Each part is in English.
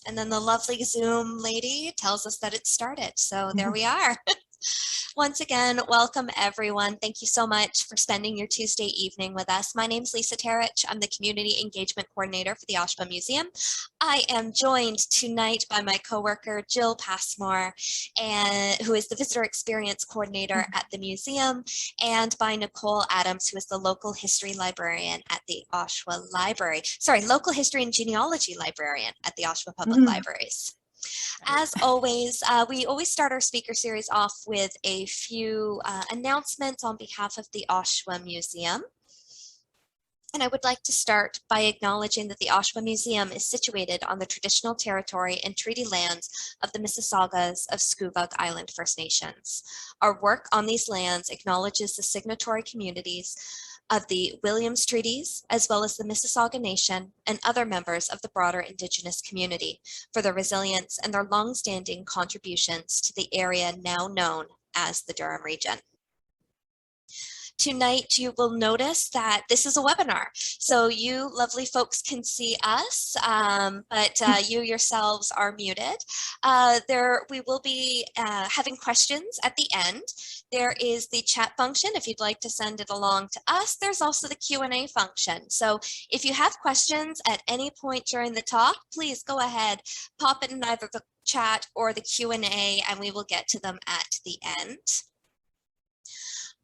And then the lovely Zoom lady tells us that it started. So there we are. Once again, welcome everyone. Thank you so much for spending your Tuesday evening with us. My name is Lisa Terich. I'm the Community Engagement Coordinator for the Oshawa Museum. I am joined tonight by my coworker, Jill Passmore, who is the Visitor Experience Coordinator at the museum, and by Nicole Adams, who is the Local History Librarian at the Oshawa Library. Sorry, Local History and Genealogy Librarian at the Oshawa Public Libraries. As always, we always start our speaker series off with a few announcements on behalf of the Oshawa Museum. And I would like to start by acknowledging that the Oshawa Museum is situated on the traditional territory and treaty lands of the Mississaugas of Scugog Island First Nations. Our work on these lands acknowledges the signatory communities of the Williams Treaties, as well as the Mississauga Nation and other members of the broader Indigenous community for their resilience and their long-standing contributions to the area now known as the Durham region. Tonight, you will notice that this is a webinar. So you lovely folks can see us, but you yourselves are muted. We will be having questions at the end. There is the chat function if you'd like to send it along to us. There's also the Q&A function. So if you have questions at any point during the talk, please go ahead, pop it in either the chat or the Q&A, and we will get to them at the end.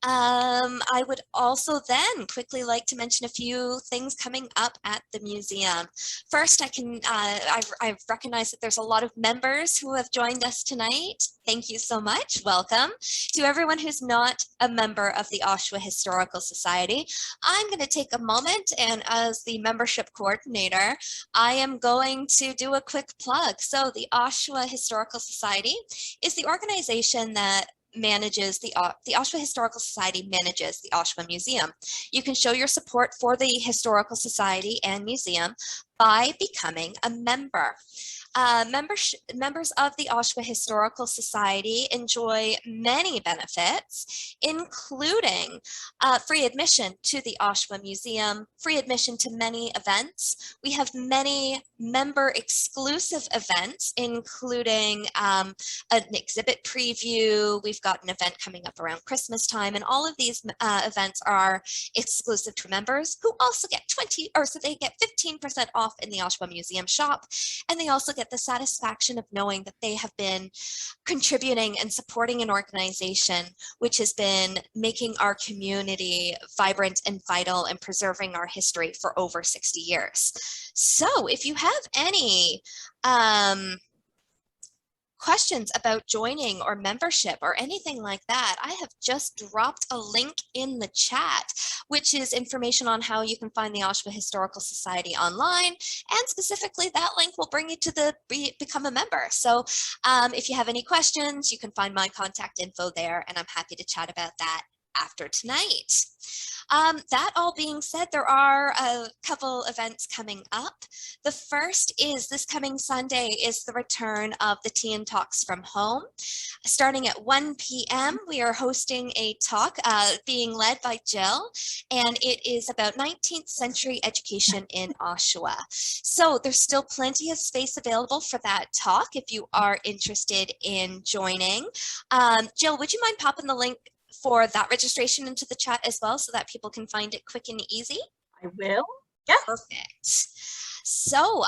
I would also then quickly like to mention a few things coming up at the museum. First, I've recognized that there's a lot of members who have joined us tonight. Thank you so much. Welcome. To everyone who's not a member of the Oshawa Historical Society, I'm going to take a moment, and as the membership coordinator, I am going to do a quick plug. So the Oshawa Historical Society is the organization that manages the Oshawa Historical Society manages the Oshawa Museum. You can show your support for the Historical Society and Museum by becoming a member. Members of the Oshawa Historical Society enjoy many benefits, including free admission to the Oshawa Museum, free admission to many events. We have many member-exclusive events, including an exhibit preview. We've got an event coming up around Christmas time, and all of these events are exclusive to members, who also get 15% off in the Oshawa Museum shop, and they also get the satisfaction of knowing that they have been contributing and supporting an organization which has been making our community vibrant and vital and preserving our history for over 60 years. So if you have any questions about joining or membership or anything like that, I have just dropped a link in the chat, which is information on how you can find the Oshawa Historical Society online, and specifically that link will bring you to become a member. So if you have any questions, you can find my contact info there, and I'm happy to chat about that after tonight. That all being said, there are a couple events coming up. The first is this coming Sunday is the return of the Tea and Talks from Home. Starting at 1 p.m., we are hosting a talk being led by Jill, and it is about 19th century education in Oshawa. So there's still plenty of space available for that talk if you are interested in joining. Jill, would you mind popping the link for that registration into the chat as well so that people can find it quick and easy? I will. Yeah. Perfect. So,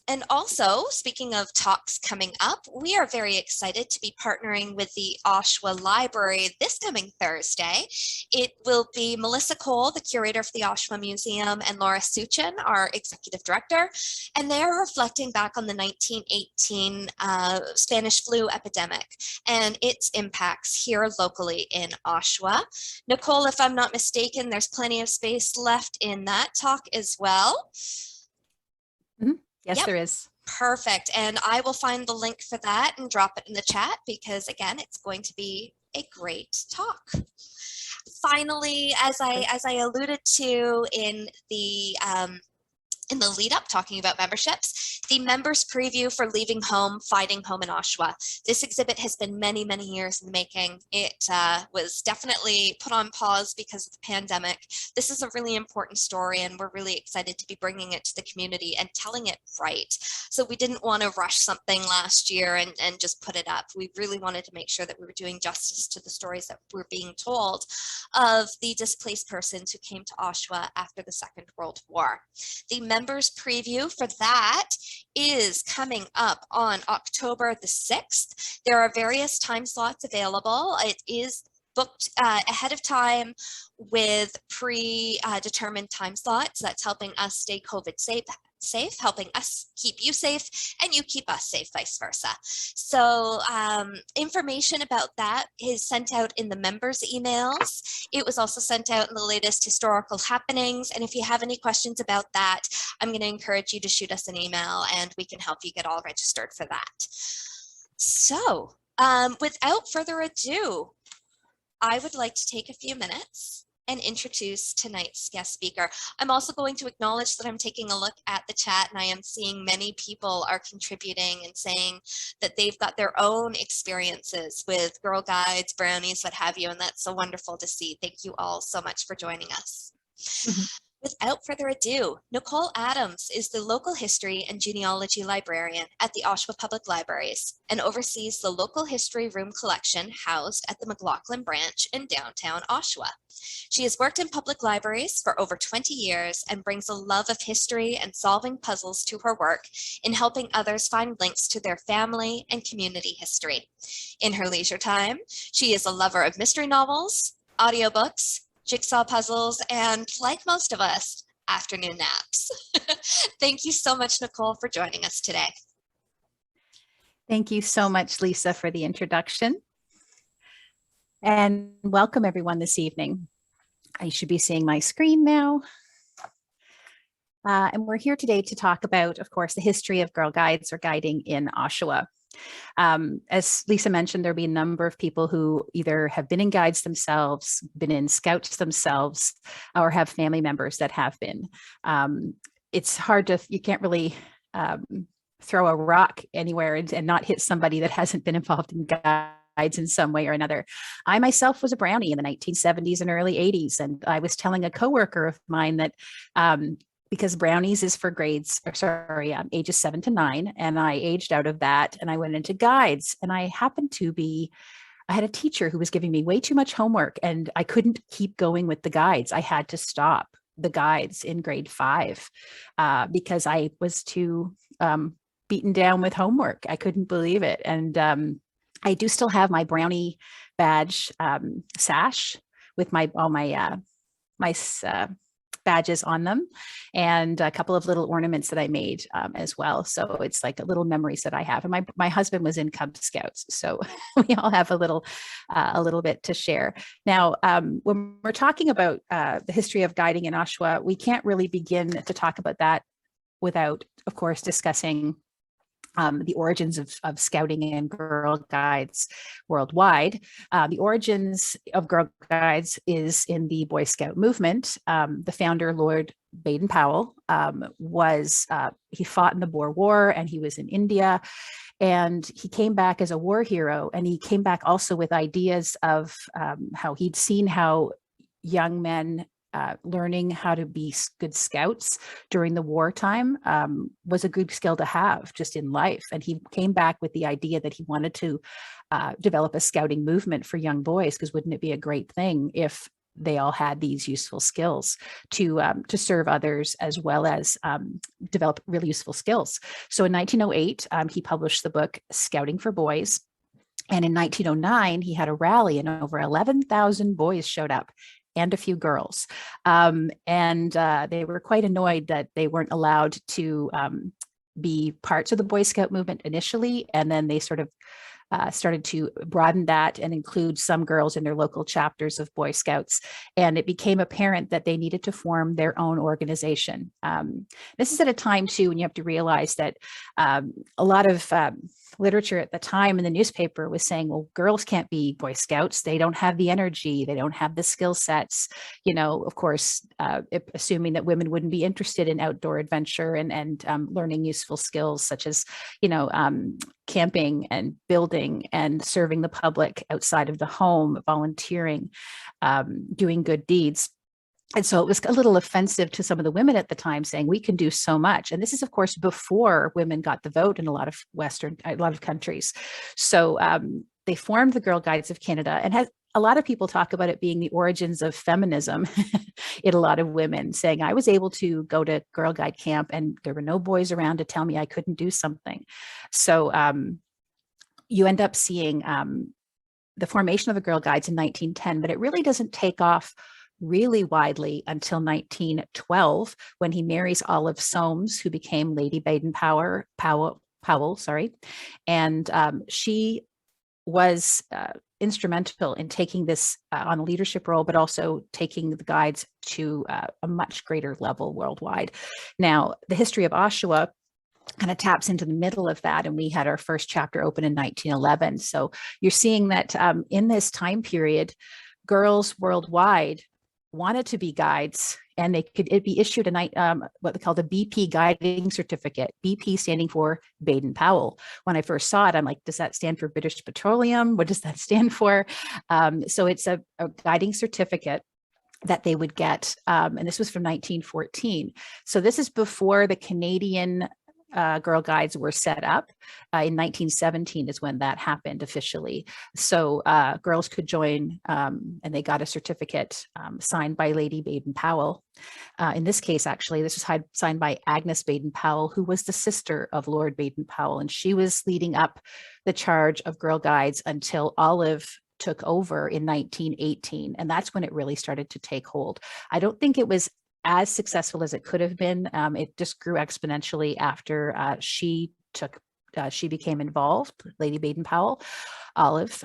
and also, speaking of talks coming up, we are very excited to be partnering with the Oshawa Library this coming Thursday. It will be Melissa Cole, the curator for the Oshawa Museum, and Laura Suchin, our executive director, and they are reflecting back on the 1918 Spanish flu epidemic and its impacts here locally in Oshawa. Nicole, if I'm not mistaken, there's plenty of space left in that talk as well. Yes, there is. Perfect. And I will find the link for that and drop it in the chat because, again, it's going to be a great talk. Finally, as I alluded to in the in the lead up, talking about memberships, the members preview for Leaving Home, Finding Home in Oshawa. This exhibit has been many, many years in the making. It was definitely put on pause because of the pandemic. This is a really important story, and we're really excited to be bringing it to the community and telling it right. So we didn't want to rush something last year and just put it up. We really wanted to make sure that we were doing justice to the stories that were being told of the displaced persons who came to Oshawa after the Second World War. The members preview for that is coming up on October the 6th. There are various time slots available. It is booked ahead of time with predetermined time slots. That's helping us stay COVID safe, helping us keep you safe, and you keep us safe, vice versa. So information about that is sent out in the members' emails. It was also sent out in the latest historical happenings. And if you have any questions about that, I'm going to encourage you to shoot us an email and we can help you get all registered for that. So without further ado, I would like to take a few minutes and introduce tonight's guest speaker. I'm also going to acknowledge that I'm taking a look at the chat, and I am seeing many people are contributing and saying that they've got their own experiences with Girl Guides, brownies, what have you, and that's so wonderful to see. Thank you all so much for joining us. Without further ado, Nicole Adams is the local history and genealogy librarian at the Oshawa Public Libraries and oversees the local history room collection housed at the McLaughlin branch in downtown Oshawa. She has worked in public libraries for over 20 years and brings a love of history and solving puzzles to her work in helping others find links to their family and community history. In her leisure time, she is a lover of mystery novels, audiobooks, jigsaw puzzles, and like most of us, afternoon naps. Thank you so much, Nicole, for joining us today. Thank you so much, Lisa, for the introduction. And welcome everyone this evening. I should be seeing my screen now. And we're here today to talk about, of course, the history of Girl Guides or guiding in Oshawa. As Lisa mentioned, there'll be a number of people who either have been in guides themselves, been in scouts themselves, or have family members that have been. It's hard to, you can't really throw a rock anywhere and not hit somebody that hasn't been involved in guides in some way or another. I myself was a brownie in the 1970s and early 80s, and I was telling a coworker of mine that because brownies is for ages 7 to 9. And I aged out of that and I went into guides, and I had a teacher who was giving me way too much homework and I couldn't keep going with the guides. I had to stop the guides in grade 5 because I was too beaten down with homework. I couldn't believe it. And I do still have my brownie badge sash with all my badges on them, and a couple of little ornaments that I made as well. So it's like little memories that I have. And my husband was in Cub Scouts, so we all have a little bit to share. Now, when we're talking about the history of guiding in Oshawa, we can't really begin to talk about that without, of course, discussing the origins of scouting and Girl Guides worldwide. The origins of Girl Guides is in the Boy Scout movement. The founder, Lord Baden Powell, he fought in the Boer War, and he was in India, and he came back as a war hero. And he came back also with ideas of how he'd seen how young men learning how to be good scouts during the wartime was a good skill to have just in life. And he came back with the idea that he wanted to develop a scouting movement for young boys, because wouldn't it be a great thing if they all had these useful skills to serve others, as well as develop really useful skills. So in 1908, he published the book Scouting for Boys. And in 1909, he had a rally and over 11,000 boys showed up, and a few girls. And they were quite annoyed that they weren't allowed to be parts of the Boy Scout movement initially. And then they sort of started to broaden that and include some girls in their local chapters of Boy Scouts. And it became apparent that they needed to form their own organization. This is at a time, too, when you have to realize that a lot of literature at the time in the newspaper was saying, well, girls can't be Boy Scouts. They don't have the energy. They don't have the skill sets, of course, assuming that women wouldn't be interested in outdoor adventure and learning useful skills such as, camping and building and serving the public outside of the home, volunteering, doing good deeds. And so it was a little offensive to some of the women at the time, saying we can do so much. And this is, of course, before women got the vote in a lot of countries. So they formed the Girl Guides of Canada, and a lot of people talk about it being the origins of feminism in a lot of women, saying I was able to go to Girl Guide camp and there were no boys around to tell me I couldn't do something. So you end up seeing the formation of the Girl Guides in 1910, but it really doesn't take off really widely until 1912, when he marries Olive Soames, who became Lady Baden Powell, and she was instrumental in taking this on a leadership role, but also taking the guides to a much greater level worldwide. Now, the history of Oshawa kind of taps into the middle of that, and we had our first chapter open in 1911. So you're seeing that in this time period, girls worldwide wanted to be guides, and it'd be issued what they call the BP guiding certificate, BP standing for Baden Powell. When I first saw it, I'm like, does that stand for British Petroleum? What does that stand for? So it's a guiding certificate that they would get. And this was from 1914. So this is before the Canadian Girl Guides were set up. In 1917 is when that happened officially. So girls could join, and they got a certificate signed by Lady Baden Powell. In this case, actually, this was signed by Agnes Baden Powell, who was the sister of Lord Baden Powell, and she was leading up the charge of Girl Guides until Olive took over in 1918, and that's when it really started to take hold. I don't think it was as successful as it could have been. It just grew exponentially after she became involved, Lady Baden Powell, Olive,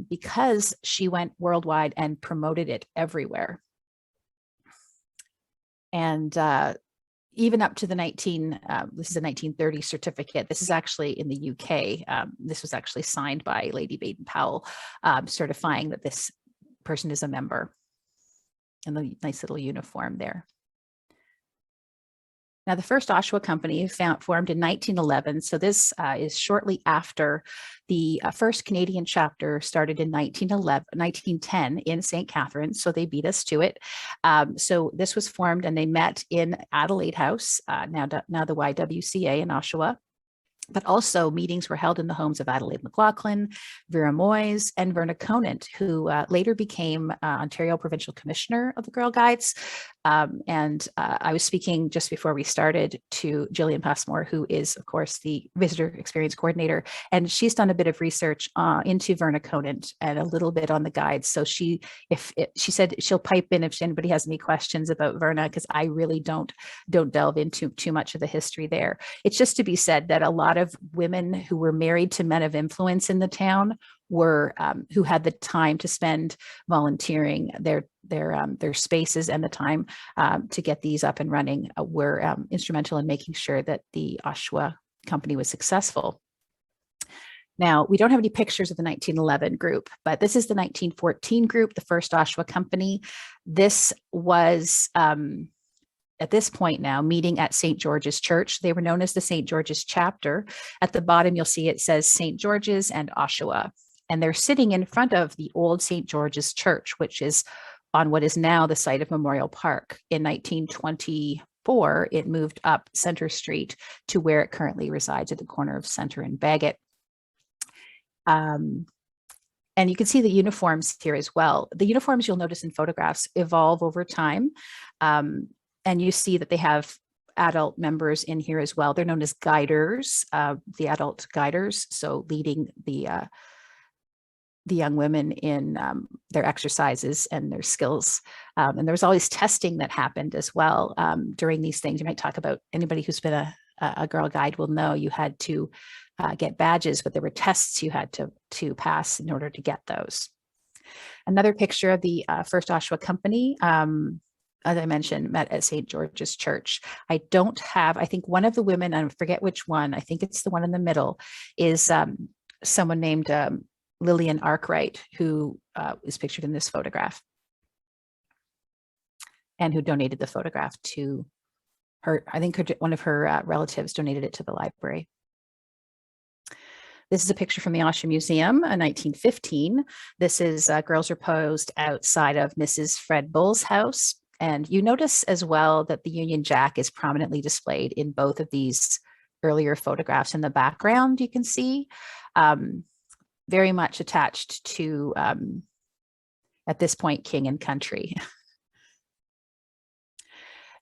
because she went worldwide and promoted it everywhere. And even up to the this is a 1930 certificate. This is actually in the UK. This was actually signed by Lady Baden Powell, certifying that this person is a member. And the nice little uniform there. Now, the first Oshawa Company formed in 1911. So this is shortly after the first Canadian chapter started in 1910 in St. Catharines. So they beat us to it. So this was formed, and they met in Adelaide House, now the YWCA in Oshawa. But also meetings were held in the homes of Adelaide McLaughlin, Vera Moyes, and Verna Conant, who later became Ontario Provincial Commissioner of the Girl Guides. And I was speaking just before we started to Jillian Passmore, who is, of course, the Visitor Experience Coordinator. And she's done a bit of research into Verna Conant and a little bit on the guides. So she said she'll pipe in if anybody has any questions about Verna, because I really don't delve into too much of the history there. It's just to be said that a lot of women who were married to men of influence in the town were who had the time to spend volunteering their spaces and the time to get these up and running were instrumental in making sure that the Oshawa Company was successful. Now, we don't have any pictures of the 1911 group, but this is the 1914 group, the first Oshawa Company. This was at this point now meeting at St. George's Church. They were known as the St. George's Chapter. At the bottom, you'll see it says St. George's and Oshawa. And they're sitting in front of the old St. George's Church, which is on what is now the site of Memorial Park. In 1924, it moved up Center Street to where it currently resides at the corner of Center and Bagot. And you can see the uniforms here as well. The uniforms you'll notice in photographs evolve over time. And you see that they have adult members in here as well. They're known as guiders, the adult guiders, so leading the young women in their exercises and their skills. And there was always testing that happened as well during these things. You might talk about anybody who's been a a Girl Guide will know, you had to get badges, but there were tests you had to pass in order to get those. Another picture of the first Oshawa Company, as I mentioned, met at St. George's Church. I think one of the women, I forget which one, I think it's the one in the middle, is someone named Lillian Arkwright, who is pictured in this photograph, and who donated the photograph to her. I think one of her relatives donated it to the library. This is a picture from the Oshawa Museum in 1915. This is girls are posed outside of Mrs. Fred Bull's house. And you notice as well that the Union Jack is prominently displayed in both of these earlier photographs. In the background, you can see very much attached to, at this point, King and Country.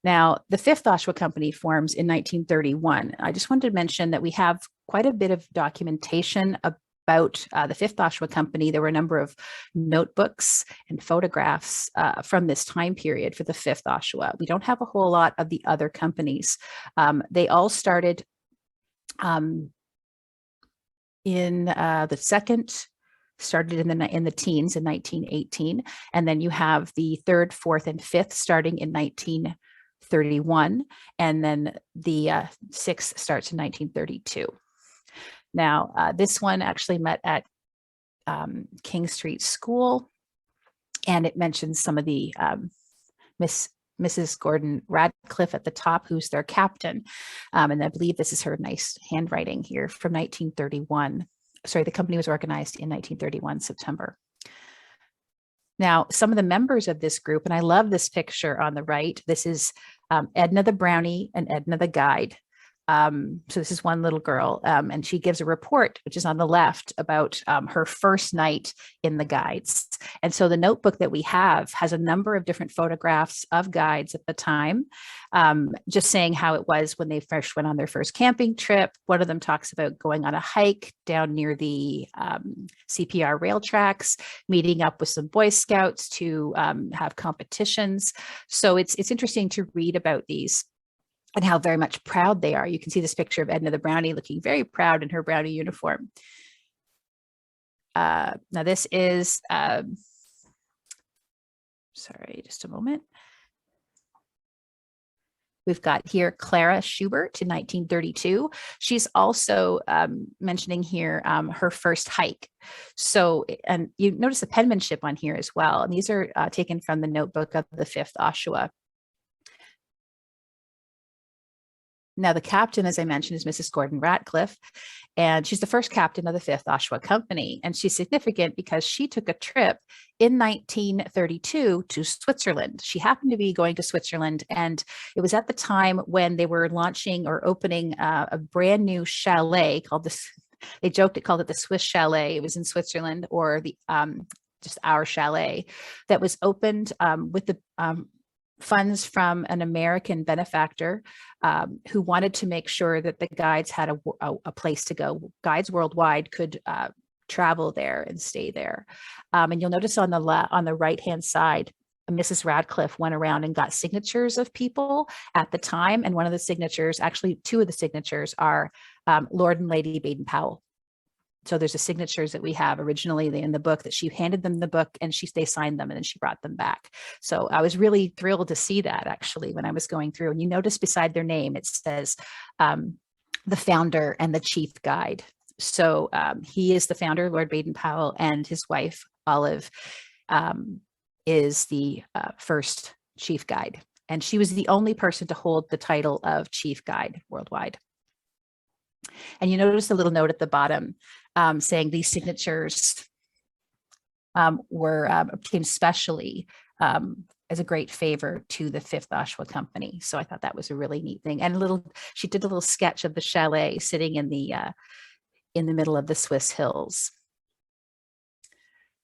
Now, the fifth Oshawa Company forms in 1931. I just wanted to mention that we have quite a bit of documentation about the fifth Oshawa Company. There were a number of notebooks and photographs from this time period for the fifth Oshawa. We don't have a whole lot of the other companies. They all started in the second, started in the teens in 1918, and then you have the third, fourth, and fifth starting in 1931, and then the sixth starts in 1932. Now, this one actually met at King Street School, and it mentions some of the Mrs. Gordon Radcliffe at the top, who's their captain. And I believe this is her nice handwriting here from 1931. Sorry, the company was organized in 1931, September. Now, some of the members of this group, and I love this picture on the right. This is Edna the Brownie and Edna the Guide. So this is one little girl, and she gives a report, which is on the left, about her first night in the guides. And so the notebook that we have has a number of different photographs of guides at the time, just saying how it was when they first went on their first camping trip. One of them talks about going on a hike down near the CPR rail tracks, meeting up with some Boy Scouts to have competitions. So it's interesting to read about these and how very much proud they are. You can see this picture of Edna the Brownie looking very proud in her brownie uniform. Now this is, sorry, just a moment. We've got here Clara Schubert in 1932. She's also mentioning here her first hike. So, and you notice the penmanship on here as well. And these are taken from the notebook of the fifth Oshawa. Now, the captain, as I mentioned, is Mrs. Gordon Radcliffe, and she's the first captain of the fifth Oshawa Company. And she's significant because she took a trip in 1932 to Switzerland. She happened to be going to Switzerland, and it was at the time when they were launching or opening a brand new chalet called this. They joked it called it the Swiss Chalet. It was in Switzerland, or the just our chalet, that was opened with the funds from an American benefactor who wanted to make sure that the guides had a place to go. Guides worldwide could travel there and stay there. And you'll notice on the right-hand side, Mrs. Radcliffe went around and got signatures of people at the time. And one of the signatures, actually two of the signatures, are Lord and Lady Baden Powell. So there's the signatures that we have originally in the book that she handed them the book, and they signed them, and then she brought them back. So I was really thrilled to see that, actually, when I was going through. And you notice beside their name, it says the founder and the chief guide. So he is the founder, Lord Baden Powell, and his wife, Olive, is the first chief guide. And she was the only person to hold the title of chief guide worldwide. And you notice a little note at the bottom saying these signatures were obtained specially as a great favor to the fifth Oshawa Company. So I thought that was a really neat thing. And she did a little sketch of the chalet sitting in the middle of the Swiss hills.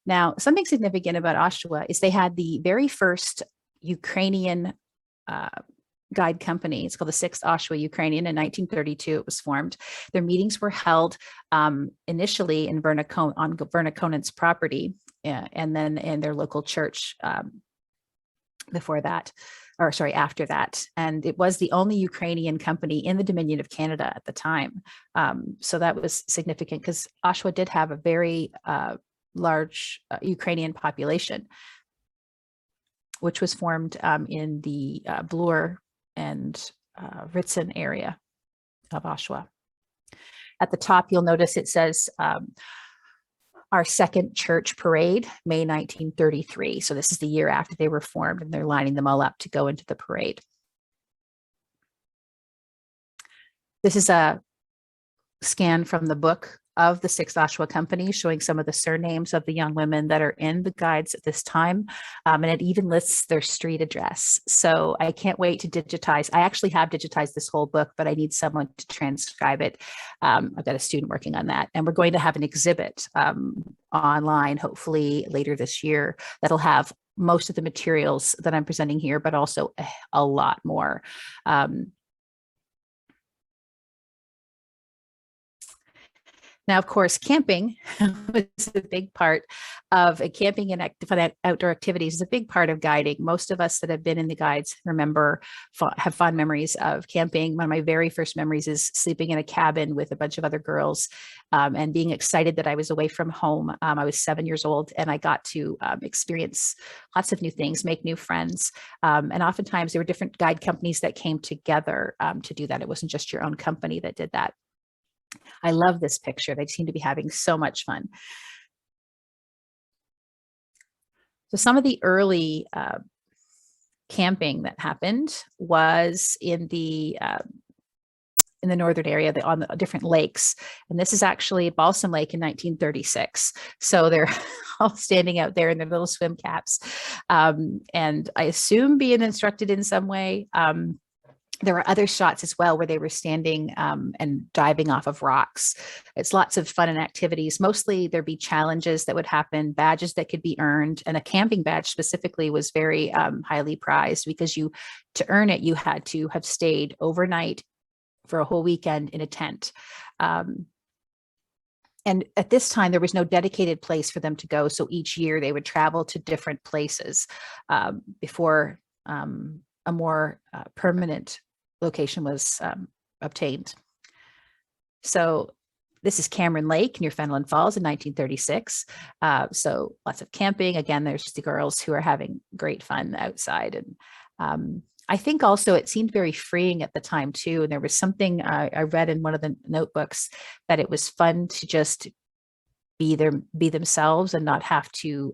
Now, something significant about Oshawa is they had the very first Ukrainian guide company. It's called the Sixth Oshawa Ukrainian. In 1932, it was formed. Their meetings were held initially in on Verna Conant's property, and then in their local church before that, or sorry, after that. And it was the only Ukrainian company in the Dominion of Canada at the time. So that was significant because Oshawa did have a very large Ukrainian population, which was formed in the Bloor and Ritson area of Oshawa. At the top, you'll notice it says our second church parade, May 1933. So this is the year after they were formed, and they're lining them all up to go into the parade. This is a scan from the book of the 6th Oshawa Company, showing some of the surnames of the young women that are in the guides at this time. And it even lists their street address. So I can't wait to digitize. I actually have digitized this whole book, but I need someone to transcribe it. I've got a student working on that. And we're going to have an exhibit online, hopefully later this year, that'll have most of the materials that I'm presenting here, but also a lot more. Now, of course, camping was a big part of camping and outdoor activities is a big part of guiding. Most of us that have been in the guides have fond memories of camping. One of my very first memories is sleeping in a cabin with a bunch of other girls and being excited that I was away from home. I was 7 years old and I got to experience lots of new things, make new friends. And oftentimes there were different guide companies that came together to do that. It wasn't just your own company that did that. I love this picture. They seem to be having so much fun. So some of the early camping that happened was in the northern area, on the different lakes. And this is actually Balsam Lake in 1936. So they're all standing out there in their little swim caps. And I assume being instructed in some way. There were other shots as well where they were standing and diving off of rocks. It's lots of fun and activities. Mostly there'd be challenges that would happen, badges that could be earned. And a camping badge specifically was very highly prized because to earn it, you had to have stayed overnight for a whole weekend in a tent. And at this time, there was no dedicated place for them to go. So each year they would travel to different places before a more permanent location was obtained. So this is Cameron Lake near Fenelon Falls in 1936. So lots of camping. Again, there's the girls who are having great fun outside. And I think also it seemed very freeing at the time too. And there was something I read in one of the notebooks that it was fun to just be themselves and not have to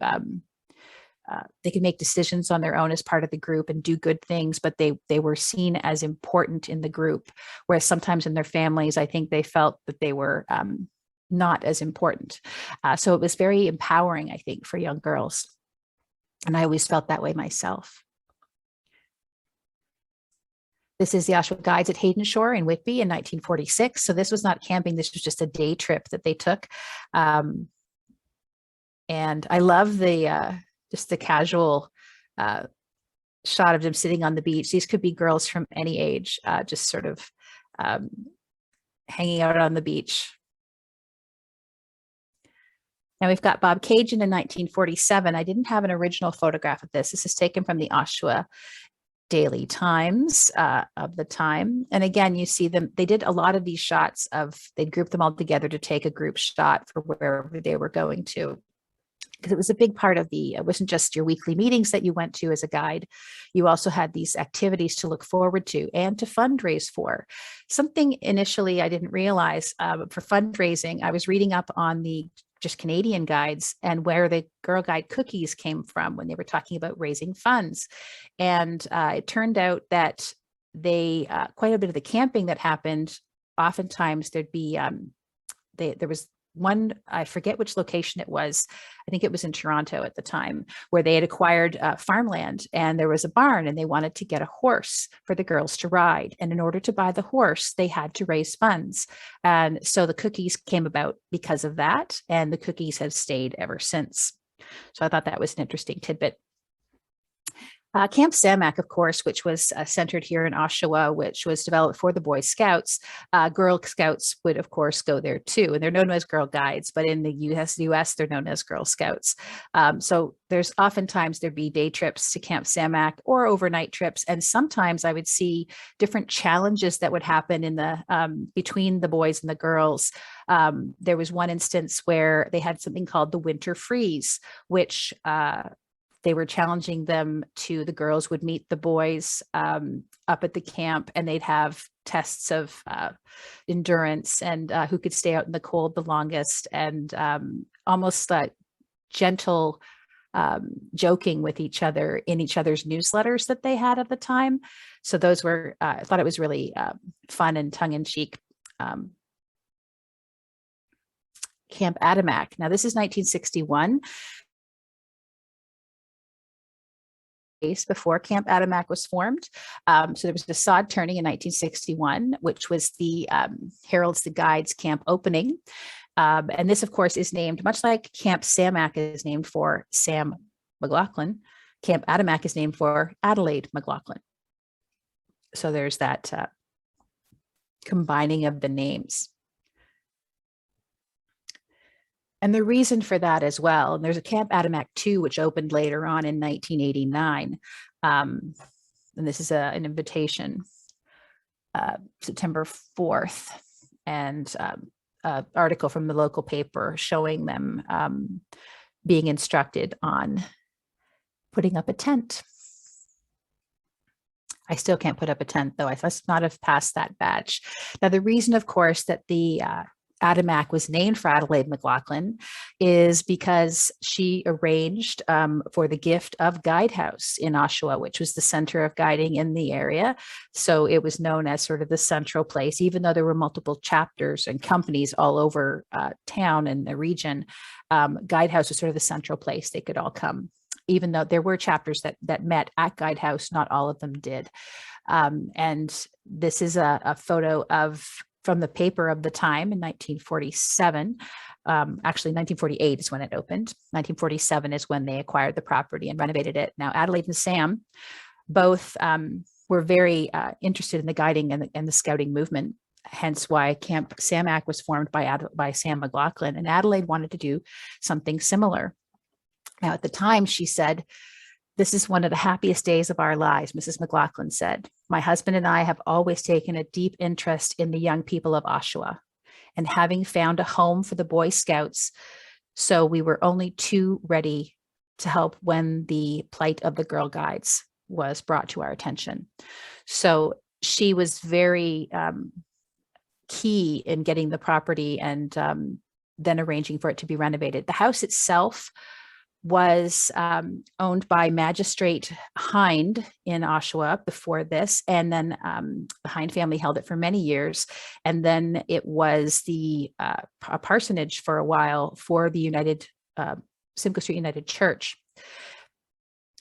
they could make decisions on their own as part of the group and do good things, but they were seen as important in the group. Whereas sometimes in their families, I think they felt that they were not as important. So it was very empowering, I think, for young girls. And I always felt that way myself. This is the Oshawa Guides at Hayden Shore in Whitby in 1946. So this was not camping. This was just a day trip that they took. And I love just the casual shot of them sitting on the beach. These could be girls from any age, just sort of hanging out on the beach. Now we've got Bob Cajun in 1947. I didn't have an original photograph of this. This is taken from the Oshawa Daily Times of the time. And again, you see them, they did a lot of these shots they'd group them all together to take a group shot for wherever they were going to. Because it was a big part of it wasn't just your weekly meetings that you went to as a guide. You also had these activities to look forward to and to fundraise for. Something initially I didn't realize for fundraising, I was reading up on the just Canadian guides and where the Girl Guide cookies came from when they were talking about raising funds. And it turned out that quite a bit of the camping that happened, oftentimes there'd be, there was one, I forget which location it was. I think it was in Toronto at the time, where they had acquired farmland and there was a barn and they wanted to get a horse for the girls to ride. And in order to buy the horse, they had to raise funds. And so the cookies came about because of that. And the cookies have stayed ever since. So I thought that was an interesting tidbit. Camp Samack, of course, which was centered here in Oshawa, which was developed for the Boy Scouts. Girl Scouts would, of course, go there too, and they're known as Girl Guides, but in the US, they're known as Girl Scouts. So there's oftentimes there'd be day trips to Camp Samack or overnight trips, and sometimes I would see different challenges that would happen in the between the boys and the girls. There was one instance where they had something called the winter freeze, which they were challenging them to, the girls would meet the boys up at the camp, and they'd have tests of endurance and who could stay out in the cold the longest, and almost gentle joking with each other in each other's newsletters that they had at the time. So those were, I thought it was really fun and tongue-in-cheek. Camp Adamak. Now this is 1961. Before Camp Adamak was formed. So there was the sod turning in 1961, which was the heralds the guides camp opening. And this, of course, is named, much like Camp Samack is named for Sam McLaughlin, Camp Adamak is named for Adelaide McLaughlin. So there's that combining of the names. And the reason for that as well, and there's a Camp Adamak 2, which opened later on in 1989. And this is an invitation, September 4th, and an article from the local paper showing them being instructed on putting up a tent. I still can't put up a tent, though. I must not have passed that batch. Now, the reason, of course, that the Adamak was named for Adelaide McLaughlin is because she arranged for the gift of Guidehouse in Oshawa, which was the center of guiding in the area. So it was known as sort of the central place, even though there were multiple chapters and companies all over town and the region. Guidehouse was sort of the central place they could all come, even though there were chapters that met at Guidehouse. Not all of them did. And this is a photo from the paper of the time in 1947. Actually, 1948 is when it opened. 1947 is when they acquired the property and renovated it. Now, Adelaide and Sam both were very interested in the guiding and the scouting movement, hence why Camp Samack was formed by Sam McLaughlin. And Adelaide wanted to do something similar. Now, at the time, she said, "This is one of the happiest days of our lives," Mrs. McLaughlin said. "My husband and I have always taken a deep interest in the young people of Oshawa, and having found a home for the Boy Scouts, so we were only too ready to help when the plight of the Girl Guides was brought to our attention." So she was very key in getting the property and then arranging for it to be renovated. The house itself was owned by Magistrate Hind in Oshawa before this, and then the Hind family held it for many years, and then it was a parsonage for a while for the Simcoe Street United Church.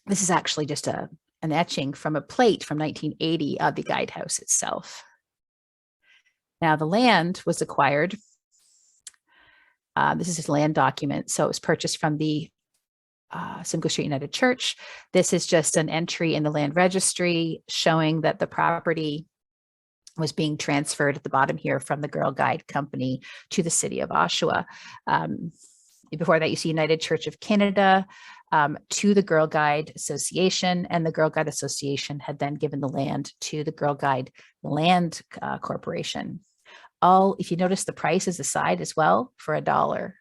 This is actually just an etching from a plate from 1980 of the Guidehouse itself. Now the land was acquired. This is his land document, so it was purchased from the Simcoe Street United Church. This is just an entry in the land registry showing that the property was being transferred at the bottom here from the Girl Guide Company to the city of Oshawa. Before that, you see United Church of Canada to the Girl Guide Association, and the Girl Guide Association had then given the land to the Girl Guide Land Corporation. If you notice, the price is aside as well for $1.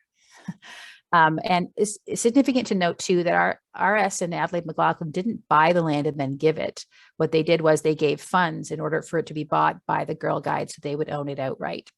And it's significant to note too that our RS and Adelaide McLaughlin didn't buy the land and then give it. What they did was they gave funds in order for it to be bought by the Girl Guide, so they would own it outright.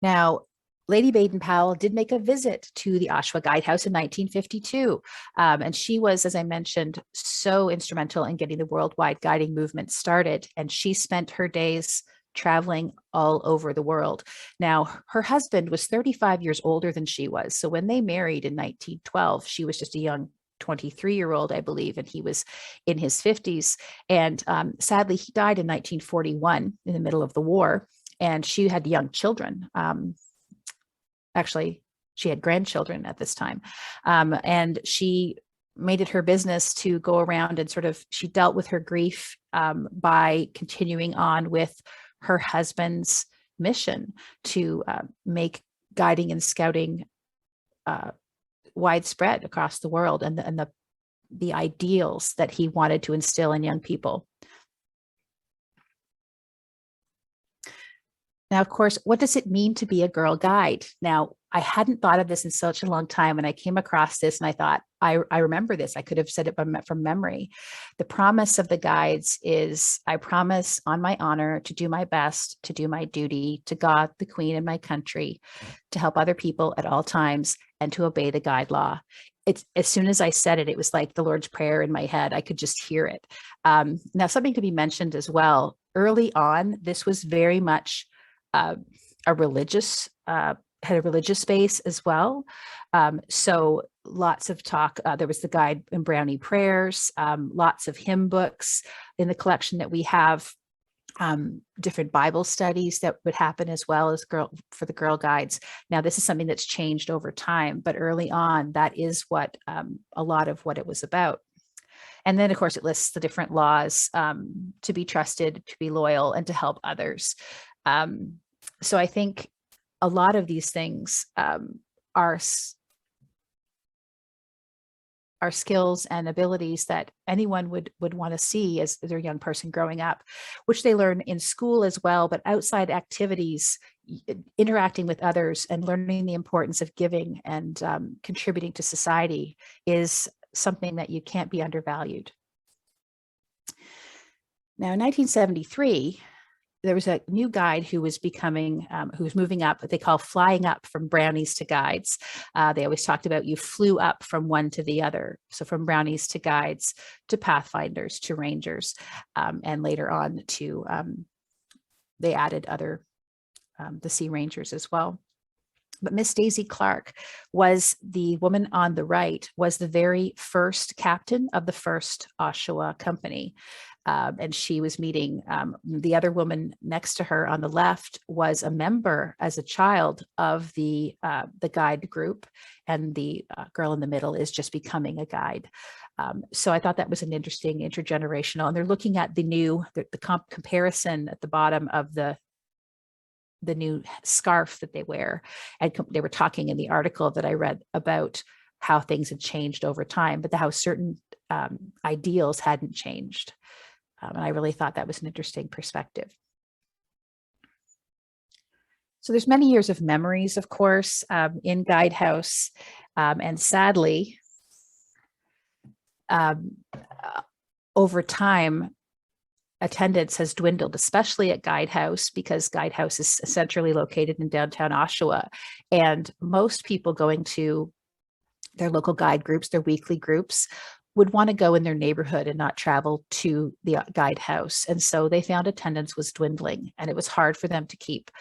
Now, Lady Baden-Powell did make a visit to the Oshawa Guidehouse in 1952. And she was, as I mentioned, so instrumental in getting the worldwide guiding movement started. And she spent her days traveling all over the world. Now, her husband was 35 years older than she was. So when they married in 1912, she was just a young 23-year-old, I believe, and he was in his 50s. And sadly, he died in 1941 in the middle of the war. And she had young children. Actually, she had grandchildren at this time. And she made it her business to go around and she dealt with her grief by continuing on with her husband's mission to make guiding and scouting widespread across the world, and the ideals that he wanted to instill in young people. Now, of course, what does it mean to be a Girl Guide? Now, I hadn't thought of this in such a long time, and I came across this and I thought, I remember this. I could have said it from memory. The promise of the guides is, I promise on my honor to do my best, to do my duty to God, the Queen, and my country, to help other people at all times, and to obey the guide law. It's, as soon as I said it, it was like the Lord's Prayer in my head. I could just hear it. Now, something to be mentioned as well. Early on, this was very much a religious, had a religious space as well. So lots of talk. There was the Guide and Brownie prayers, lots of hymn books in the collection that we have, different Bible studies that would happen as well as for the Girl Guides. Now, this is something that's changed over time, but early on, that is what a lot of what it was about. And then, of course, it lists the different laws to be trusted, to be loyal, and to help others. So I think a lot of these things are skills and abilities that anyone would want to see as their young person growing up, which they learn in school as well, but outside activities, interacting with others and learning the importance of giving and contributing to society is something that you can't be undervalued. Now, in 1973, there was a new guide who was who was moving up, what they call flying up from brownies to guides. They always talked about you flew up from one to the other. So from brownies to guides, to pathfinders, to rangers, and later on to, they added the Sea Rangers as well. But Miss Daisy Clark was the woman on the right, was the very first captain of the first Oshawa Company. And she was meeting the other woman next to her on the left was a member as a child of the guide group, and the girl in the middle is just becoming a guide. So I thought that was an interesting intergenerational, and they're looking at the comparison at the bottom of the new scarf that they wear. And they were talking in the article that I read about how things had changed over time, but how certain ideals hadn't changed. And I really thought that was an interesting perspective. So there's many years of memories, of course, in Guidehouse. And sadly, over time, attendance has dwindled, especially at Guidehouse, because Guidehouse is centrally located in downtown Oshawa. And most people going to their local guide groups, their weekly groups, would want to go in their neighborhood and not travel to the Guidehouse. And so they found attendance was dwindling, and it was hard for them to keep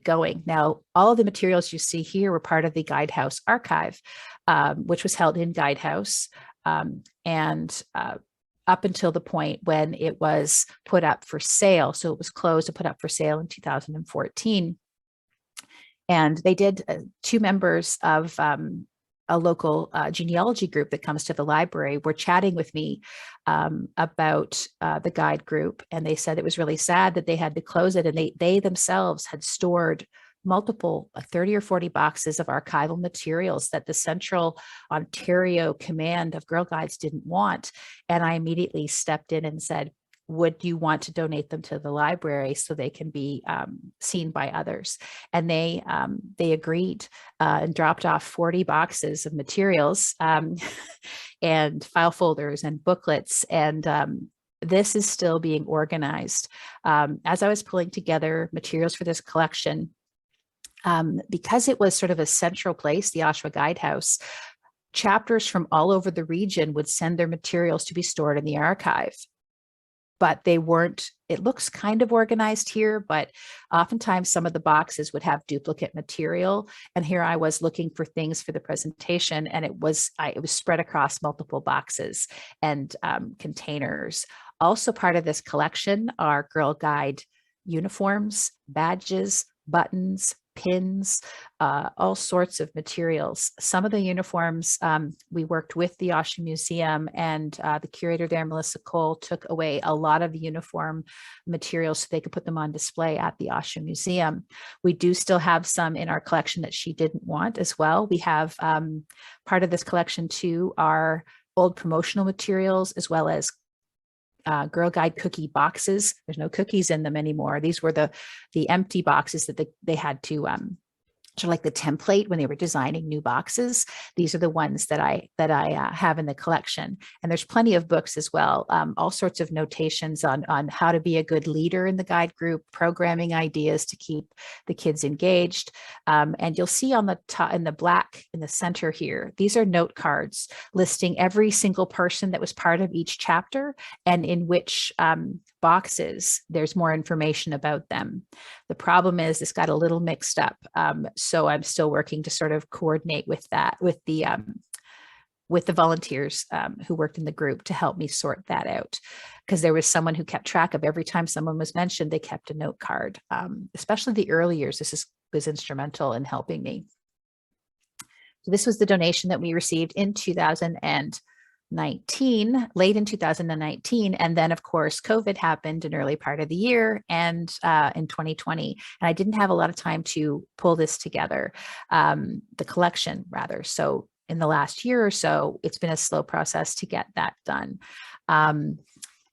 going. Now, all of the materials you see here were part of the Guidehouse archive, which was held in Guidehouse. And up until the point when it was put up for sale. So it was closed and put up for sale in 2014. And they did, two members of a local genealogy group that comes to the library were chatting with me about the guide group. And they said it was really sad that they had to close it. And they themselves had stored multiple 30 or 40 boxes of archival materials that the Central Ontario Command of Girl Guides didn't want. And I immediately stepped in and said, would you want to donate them to the library so they can be seen by others? And they agreed and dropped off 40 boxes of materials and file folders and booklets. And this is still being organized. As I was pulling together materials for this collection, because it was sort of a central place, the Oshawa Guidehouse, chapters from all over the region would send their materials to be stored in the archive. But they weren't, it looks kind of organized here, but oftentimes some of the boxes would have duplicate material. And here I was looking for things for the presentation, and it was spread across multiple boxes and containers. Also part of this collection are Girl Guide uniforms, badges, buttons, pins, all sorts of materials. Some of the uniforms, we worked with the Oshawa Museum, and the curator there, Melissa Cole, took away a lot of the uniform materials so they could put them on display at the Oshawa Museum. We do still have some in our collection that she didn't want as well. We have part of this collection too are old promotional materials, as well as Girl Guide cookie boxes. There's no cookies in them anymore. These were the empty boxes that they had to sort of like the template when they were designing new boxes. These are the ones that I have in the collection. And there's plenty of books as well, all sorts of notations on how to be a good leader in the guide group, programming ideas to keep the kids engaged. And you'll see on the top, in the black in the center here, these are note cards listing every single person that was part of each chapter and in which boxes there's more information about them. The problem is this got a little mixed up. So I'm still working to sort of coordinate with that, with the volunteers who worked in the group to help me sort that out. Because there was someone who kept track of every time someone was mentioned, they kept a note card. Especially the early years, this was instrumental in helping me. So this was the donation that we received in 2019, late in 2019. And then of course, COVID happened in early part of the year and in 2020. And I didn't have a lot of time to pull this together, the collection rather. So in the last year or so, it's been a slow process to get that done.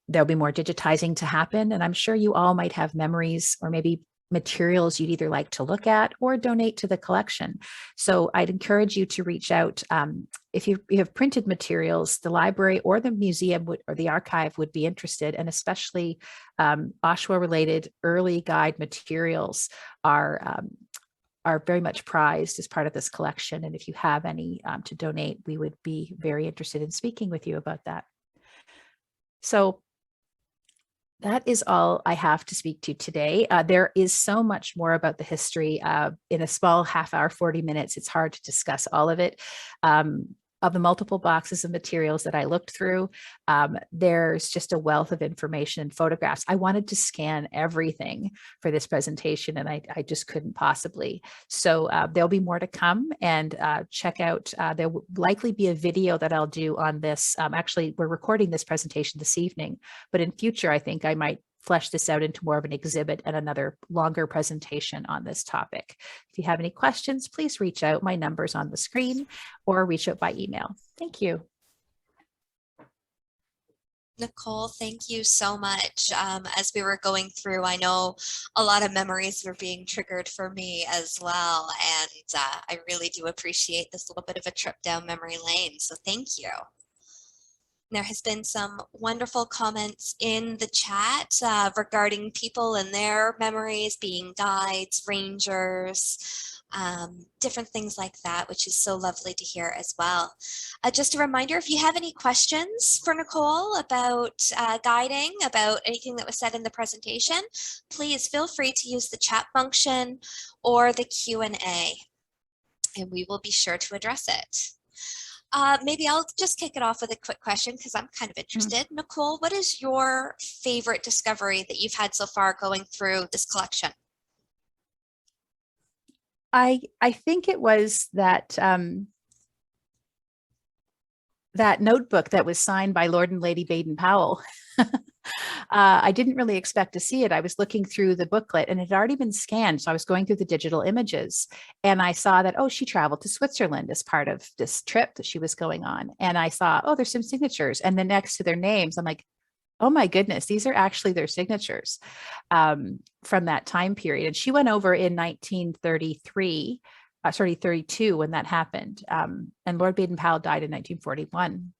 There'll be more digitizing to happen. And I'm sure you all might have memories or maybe materials you'd either like to look at or donate to the collection. So I'd encourage you to reach out. If you have printed materials, the library or the museum or the archive would be interested, and especially Oshawa related early guide materials are very much prized as part of this collection. And if you have any to donate, we would be very interested in speaking with you about that. So that is all I have to speak to today. There is so much more about the history in a small half hour, 40 minutes. It's hard to discuss all of it. Of the multiple boxes of materials that I looked through, there's just a wealth of information and photographs. I wanted to scan everything for this presentation, and I just couldn't possibly. So there'll be more to come, and check out, there will likely be a video that I'll do on this. Actually, we're recording this presentation this evening, but in future, I think I might flesh this out into more of an exhibit and another longer presentation on this topic. If you have any questions, please reach out. My number's on the screen, or reach out by email. Thank you. Nicole, thank you so much. As we were going through, I know a lot of memories were being triggered for me as well. And I really do appreciate this little bit of a trip down memory lane. So thank you. There has been some wonderful comments in the chat regarding people and their memories being guides, rangers, different things like that, which is so lovely to hear as well. Just a reminder, if you have any questions for Nicole about guiding, about anything that was said in the presentation, please feel free to use the chat function or the Q&A, and we will be sure to address it. Maybe I'll just kick it off with a quick question because I'm kind of interested. Nicole, what is your favorite discovery that you've had so far going through this collection? I think it was that that notebook that was signed by Lord and Lady Baden Powell. I didn't really expect to see it. I was looking through the booklet and it had already been scanned. So I was going through the digital images and I saw that, oh, she traveled to Switzerland as part of this trip that she was going on. And I saw, oh, there's some signatures. And then next to their names, I'm like, oh my goodness, these are actually their signatures from that time period. And she went over in 1933, 32 when that happened. And Lord Baden-Powell died in 1941.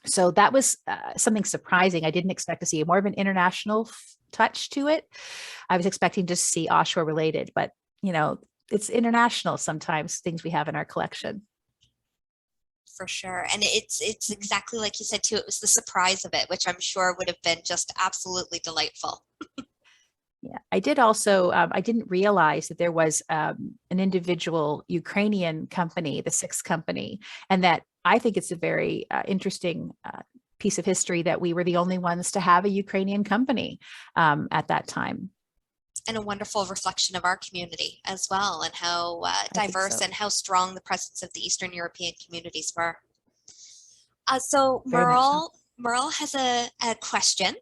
So that was something surprising. I didn't expect to see more of an international touch to it. I was expecting to see Oshawa related, but you know, it's international sometimes, things we have in our collection. For sure. And it's exactly like you said too, it was the surprise of it, which I'm sure would have been just absolutely delightful. Yeah, I did also, I didn't realize that there was an individual Ukrainian company, the Sixth Company, and that I think it's a very interesting piece of history that we were the only ones to have a Ukrainian company at that time. And a wonderful reflection of our community as well, and how diverse so. and how strong the presence of the Eastern European communities were. So Very much so. Merle has a question.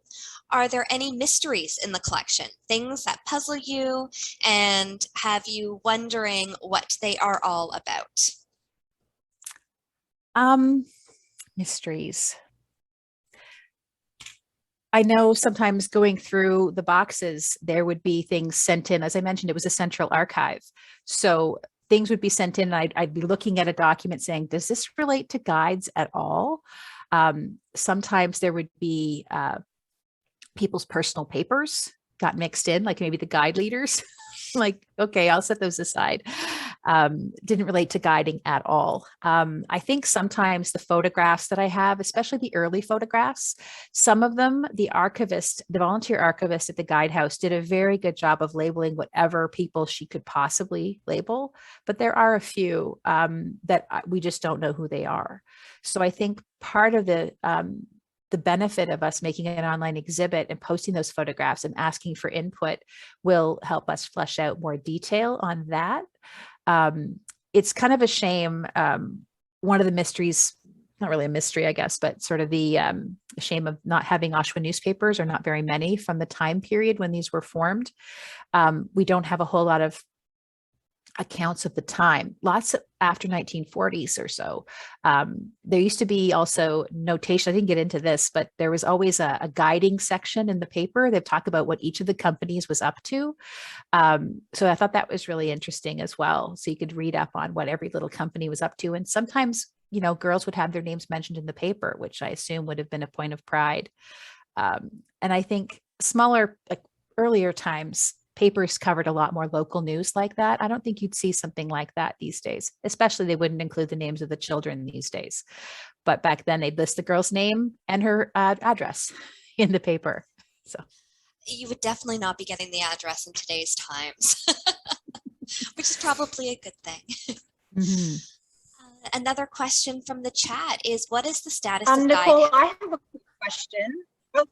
Are there any mysteries in the collection? Things that puzzle you and have you wondering what they are all about? Mysteries. I know sometimes going through the boxes, there would be things sent in. As I mentioned, it was a central archive. So things would be sent in and I'd be looking at a document saying, does this relate to guides at all? Sometimes there would be people's personal papers got mixed in, like maybe the guide leaders. Like, okay, I'll set those aside. Didn't relate to guiding at all. I think sometimes the photographs that I have, especially the early photographs, some of them, the archivist, the volunteer archivist at the guide house did a very good job of labeling whatever people she could possibly label. But there are a few that we just don't know who they are. So I think part of the benefit of us making an online exhibit and posting those photographs and asking for input will help us flesh out more detail on that. It's kind of a shame. One of the mysteries, not really a mystery, I guess, but sort of the shame of not having Oshawa newspapers, or not very many from the time period when these were formed. We don't have a whole lot of accounts of the time, lots of after 1940s or so. There used to be also notation. I didn't get into this, but there was always a guiding section in the paper. They'd talk about what each of the companies was up to. So I thought that was really interesting as well. So you could read up on what every little company was up to. And sometimes, you know, girls would have their names mentioned in the paper, which I assume would have been a point of pride. And I think smaller, like earlier times, papers covered a lot more local news like that. I don't think you'd see something like that these days, especially they wouldn't include the names of the children these days. But back then they'd list the girl's name and her address in the paper. So You would definitely not be getting the address in today's times, which is probably a good thing. mm-hmm. Another question from the chat is, what is the status of Nicole, guide? I have a quick question. Oh.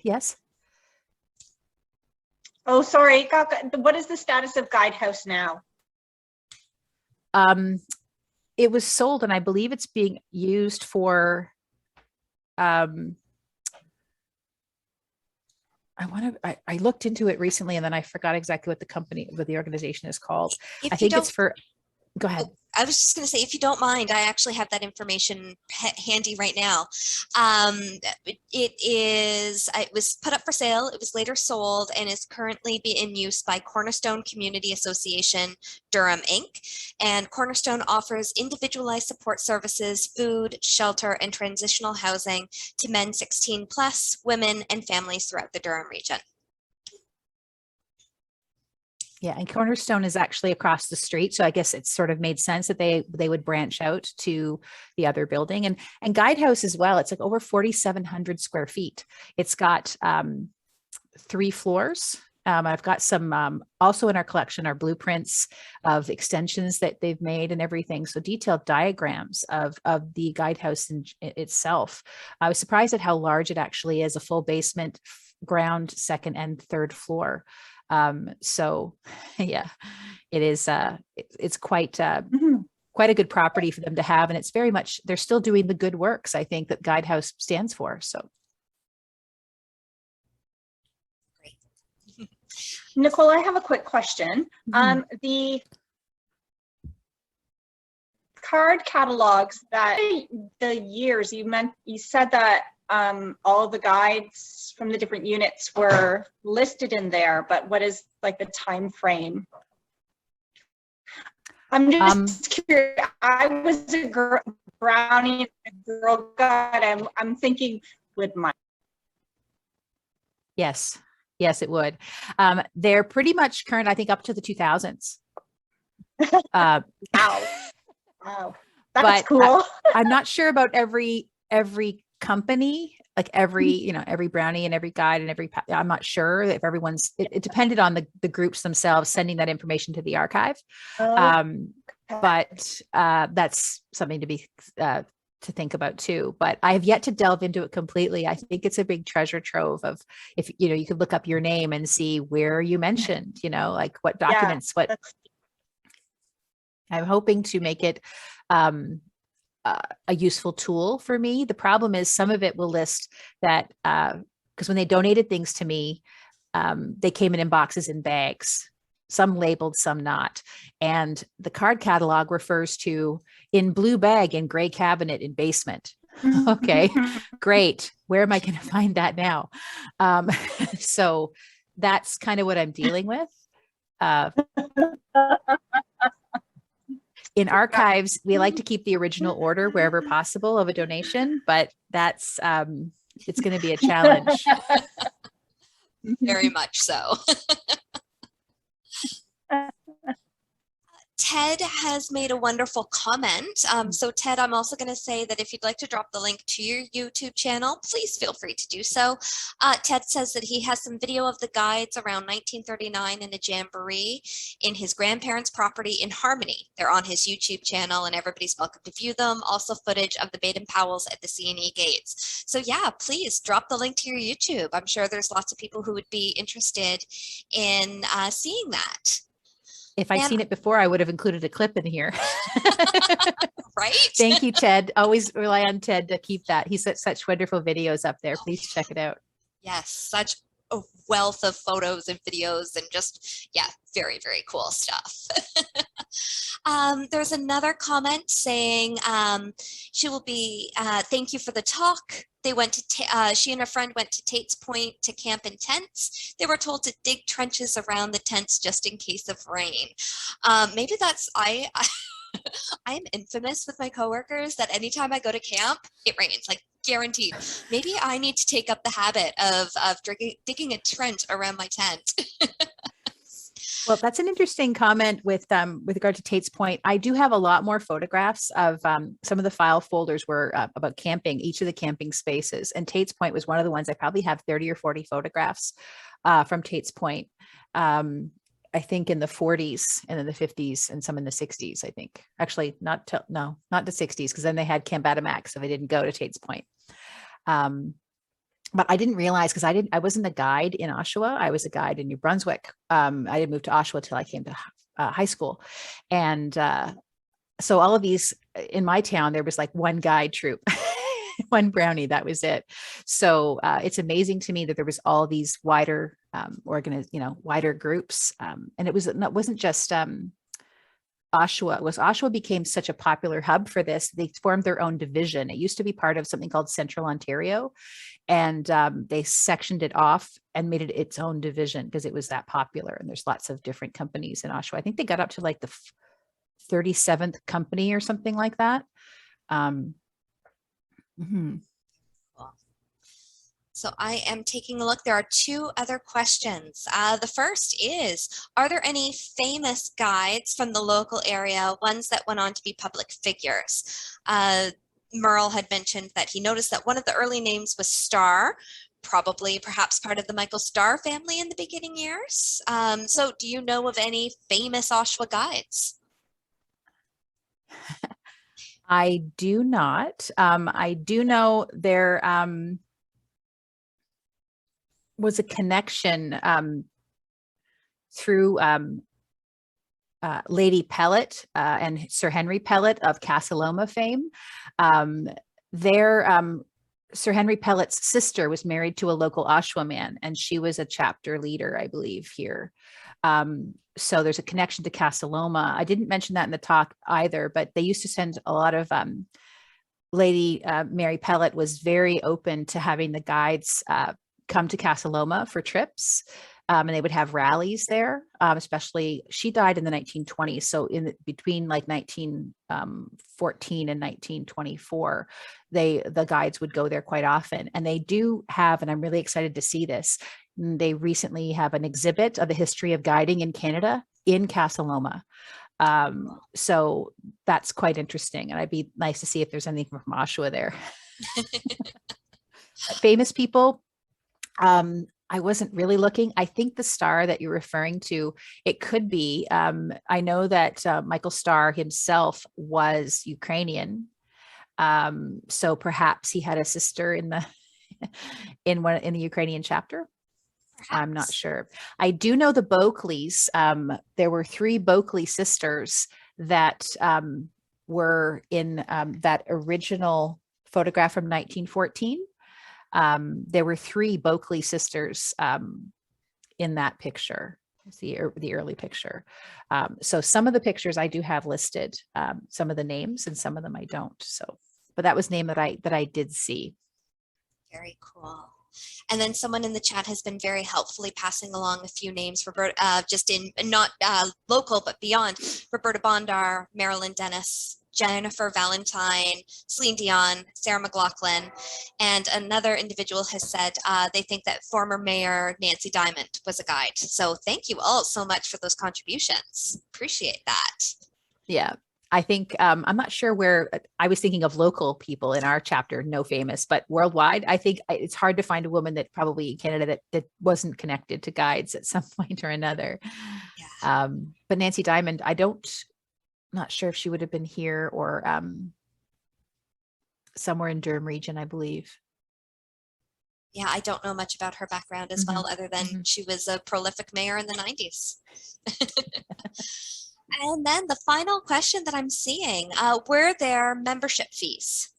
Yes. Oh, sorry. What is the status of Guidehouse now? It was sold, and I believe it's being used for. I looked into it recently, and then I forgot exactly what the organization is called. I think it's for. Go ahead. I was just going to say, if you don't mind, I actually have that information handy right now. It was put up for sale. It was later sold and is currently in use by Cornerstone Community Association, Durham, Inc. And Cornerstone offers individualized support services, food, shelter, and transitional housing to men 16 plus, women, and families throughout the Durham region. Yeah, and Cornerstone is actually across the street, so I guess it's sort of made sense that they would branch out to the other building. And Guidehouse as well. It's like over 4,700 square feet. It's got 3 floors. I've got some also in our collection are blueprints of extensions that they've made and everything. So detailed diagrams of the Guidehouse itself. I was surprised at how large it actually is: a full basement, ground, second, and third floor. So yeah, it is, it's quite a good property for them to have. And it's very much, they're still doing the good works, I think, that Guidehouse stands for. So. Great. Nicole, I have a quick question. The card catalogs that the years you said that all the guides from the different units were listed in there, but what is like the time frame? I'm just curious. I was a brownie, a girl guide. I'm thinking with my. Yes, it would. They're pretty much current, I think, up to the 2000s. Wow. That's cool. I'm not sure about every company, like every brownie and every guide and I'm not sure if everyone's, it depended on the groups themselves sending that information to the archive. But that's something to be to think about too, but I have yet to delve into it completely. I think it's a big treasure trove of, if you know, you could look up your name and see where you mentioned, you know, like what documents, what I'm hoping to make it a useful tool for me. The problem is some of it will list that, because when they donated things to me, they came in boxes and bags, some labeled, some not. And the card catalog refers to in blue bag in gray cabinet in basement. Okay, great. Where am I going to find that now? So that's kind of what I'm dealing with. In archives, we like to keep the original order wherever possible of a donation, but that's, it's going to be a challenge. Very much so. Ted has made a wonderful comment. So Ted, I'm also going to say that if you'd like to drop the link to your YouTube channel, please feel free to do so. Ted says that he has some video of the guides around 1939 in a jamboree in his grandparents' property in Harmony. They're on his YouTube channel and everybody's welcome to view them. Also footage of the Baden Powells at the C&E gates. So yeah, please drop the link to your YouTube. I'm sure there's lots of people who would be interested in seeing that. If I'd seen it before, I would have included a clip in here. Right? Thank you, Ted. Always rely on Ted to keep that. He's such wonderful videos up there. Please check it out. Yes, such a wealth of photos and videos and just, yeah, very, very cool stuff. There's another comment saying she will be, thank you for the talk. They went to, she and a friend went to Tate's Point to camp in tents. They were told to dig trenches around the tents just in case of rain. Maybe that's, I am infamous with my coworkers that anytime I go to camp, it rains, like guaranteed. Maybe I need to take up the habit of digging a trench around my tent. Well, that's an interesting comment with regard to Tate's Point. I do have a lot more photographs of some of the file folders were about camping, each of the camping spaces. And Tate's Point was one of the ones I probably have 30 or 40 photographs from Tate's Point. I think in the 40s and in the 50s and some in the 60s, I think. Actually, not the 60s, because then they had Camp Adamak, so they didn't go to Tate's Point. But I didn't realize, because I wasn't a guide in Oshawa. I was a guide in New Brunswick. I didn't move to Oshawa till I came to high school. And so all of these in my town, there was like one guide troop, one brownie, that was it. So it's amazing to me that there was all these wider wider groups. And it wasn't just Oshawa. Oshawa became such a popular hub for this. They formed their own division. It used to be part of something called Central Ontario. And they sectioned it off and made it its own division because it was that popular. And there's lots of different companies in Oshawa. I think they got up to like the 37th company or something like that. So I am taking a look. There are two other questions. The first is, are there any famous guides from the local area, ones that went on to be public figures? Merle had mentioned that he noticed that one of the early names was Starr, perhaps part of the Michael Starr family in the beginning years. So do you know of any famous Oshawa guides? I do not. I do know there was a connection through Lady Pellet and Sir Henry Pellet of Casa Loma fame. Sir Henry Pellet's sister was married to a local Oshawa man, and she was a chapter leader, I believe, here. So there's a connection to Casa Loma. I didn't mention that in the talk either, but they used to send a lot of Lady Mary Pellet was very open to having the guides come to Casa Loma for trips. And they would have rallies there, especially she died in the 1920s. So between like 1914 and 1924, the guides would go there quite often. And they do have, and I'm really excited to see this, they recently have an exhibit of the history of guiding in Canada in Casa Loma. So that's quite interesting. And I'd be nice to see if there's anything from Oshawa there. Famous people. I wasn't really looking. I think the Starr that you're referring to, it could be. I know that Michael Starr himself was Ukrainian. So perhaps he had a sister in the in the Ukrainian chapter. Perhaps. I'm not sure. I do know the Boakleys. There were 3 Boakley sisters that were in that original photograph from 1914. There were 3 Boakley sisters in that picture. It's the early picture. So some of the pictures I do have listed, some of the names, and some of them I don't. So, but that was name that I did see. Very cool. And then someone in the chat has been very helpfully passing along a few names, Roberta, just in not local, but beyond. Roberta Bondar, Marilyn Dennis, Jennifer Valentine, Celine Dion, Sarah McLaughlin, and another individual has said they think that former Mayor Nancy Diamond was a guide. So thank you all so much for those contributions. Appreciate that. Yeah. I think I'm not sure where I was thinking of local people in our chapter, no famous, but worldwide, I think it's hard to find a woman that probably in Canada that wasn't connected to guides at some point or another. Yeah. But Nancy Diamond, not sure if she would have been here or somewhere in Durham region, I believe. Yeah, I don't know much about her background as well, other than she was a prolific mayor in the 90s. And then the final question that I'm seeing, were there membership fees?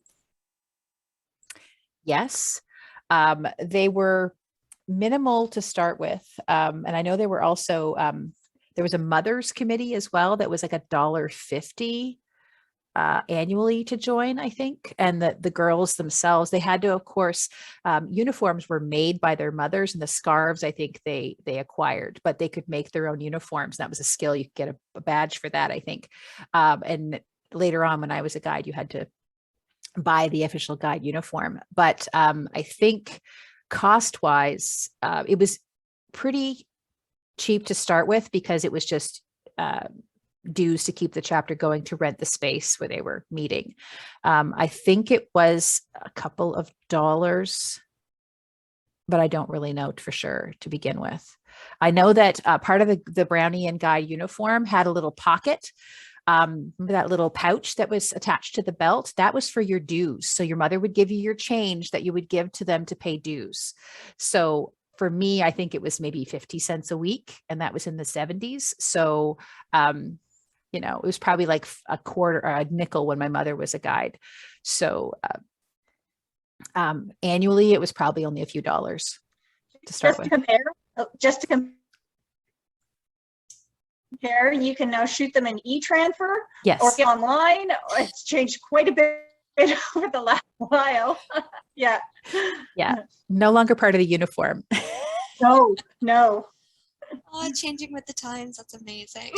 Yes, they were minimal to start with. And I know there were also, there was a mother's committee as well that was like $1.50 annually to join, I think. And the girls themselves, they had to, of course, uniforms were made by their mothers, and the scarves, I think they acquired, but they could make their own uniforms. That was a skill. You could get a badge for that, I think. And later on, when I was a guide, you had to buy the official guide uniform. But I think cost-wise, it was pretty cheap to start with, because it was just dues to keep the chapter going, to rent the space where they were meeting. I think it was a couple of dollars, but I don't really know for sure to begin with. I know that part of the Brownie and Guy uniform had a little pocket, that little pouch that was attached to the belt. That was for your dues. So your mother would give you your change that you would give to them to pay dues. So for me, I think it was maybe 50 cents a week, and that was in the 70s. So, it was probably like a quarter or a nickel when my mother was a guide. So annually, it was probably only a few dollars to start with. Just to compare, you can now shoot them in e-transfer, yes, or get online. It's changed quite a bit over the last while. Yeah. No longer part of the uniform. No. Oh, changing with the times. That's amazing.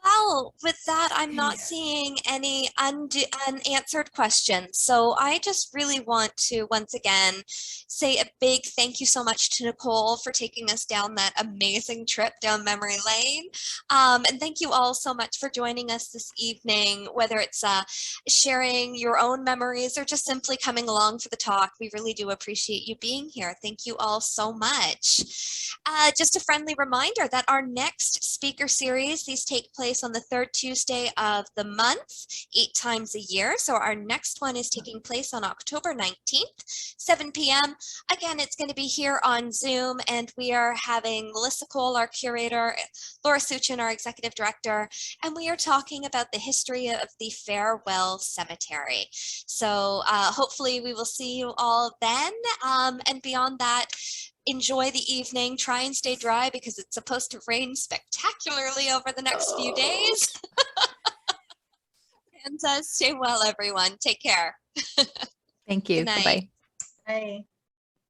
Well, with that, I'm not seeing any unanswered questions. So I just really want to, once again, say a big thank you so much to Nicole for taking us down that amazing trip down memory lane. And thank you all so much for joining us this evening, whether it's sharing your own memories or just simply coming along for the talk. We really do appreciate you being here. Thank you all so much. Just a friendly reminder that our next speaker series, these take place on the 3rd Tuesday of the month, 8 times a year. So our next one is taking place on October 19th, 7 p.m. Again, it's going to be here on Zoom, and we are having Melissa Cole, our curator, Laura Suchin, our executive director, and we are talking about the history of the Farewell Cemetery. So hopefully we will see you all then. And beyond that, enjoy the evening, try and stay dry because it's supposed to rain spectacularly over the next few days. And stay well, everyone. Take care. Thank you. Good night. Bye-bye. Bye.